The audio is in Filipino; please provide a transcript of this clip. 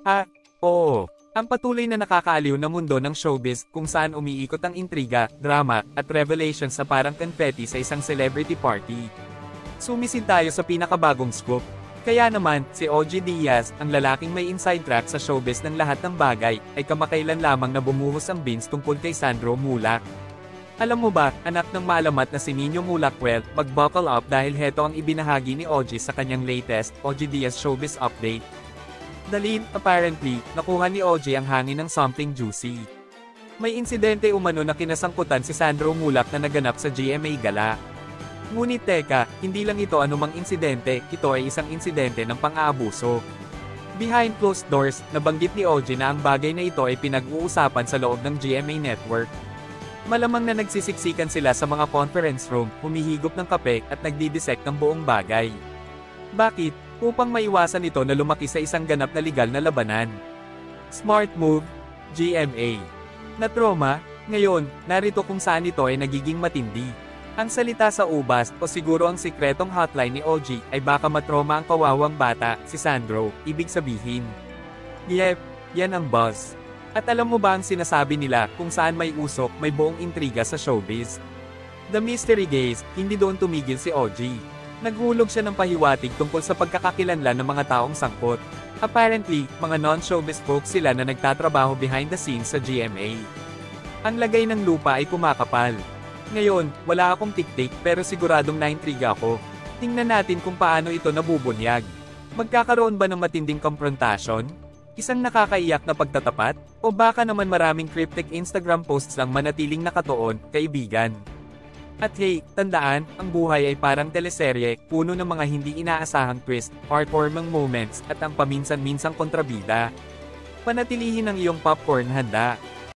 Oo. Ang patuloy na nakakaaliw na mundo ng showbiz kung saan umiikot ang intriga, drama, at revelation sa parang confetti sa isang celebrity party. Sumisid tayo sa pinakabagong scoop. Kaya naman, si OG Diaz, ang lalaking may inside track sa showbiz ng lahat ng bagay, ay kamakailan lamang na bumuhos ang bins tungkol kay Sandro Mulak. Alam mo ba, anak ng maalamat na si Nino Mulak, mag-buckle up dahil heto ang ibinahagi ni OG sa kanyang latest, OG Diaz Showbiz Update. Apparently, nakuha ni OG ang hangin ng something juicy. May insidente umano na kinasangkutan si Sandro Mulak na naganap sa GMA Gala. Ngunit teka, hindi lang ito anumang insidente, ito ay isang insidente ng pang-aabuso. Behind closed doors, nabanggit ni OG na ang bagay na ito ay pinag-uusapan sa loob ng GMA Network. Malamang na nagsisiksikan sila sa mga conference room, humihigop ng kape at nagdidisek ng buong bagay. Bakit? Upang maiwasan ito na lumaki sa isang ganap na legal na labanan. Smart move, GMA. Na trauma, ngayon, narito kung saan ito ay nagiging matindi. Ang salita sa ubas, o siguro ang sikretong hotline ni OG, ay baka matroma ang kawawang bata, si Sandro, ibig sabihin. Yep, yan ang buzz. At alam mo ba ang sinasabi nila, kung saan may usok, may buong intriga sa showbiz? The mystery gaze, hindi doon tumigil si OG. Naghulog siya ng pahiwatig tungkol sa pagkakakilanlan ng mga taong sangkot. Apparently, mga non-showbiz folks sila na nagtatrabaho behind the scenes sa GMA. Ang lagay ng lupa ay kumakapal. Ngayon, wala akong tiktik pero siguradong naintriga ako. Tingnan natin kung paano ito nabubunyag. Magkakaroon ba ng matinding confrontation? Isang nakakaiyak na pagtatapat? O baka naman maraming cryptic Instagram posts lang manatiling nakatuon, kaibigan? At hey, tandaan, ang buhay ay parang teleserye, puno ng mga hindi inaasahang twist, heartwarming moments, at ang paminsan-minsang kontrabida. Panatilihin ang iyong popcorn handa.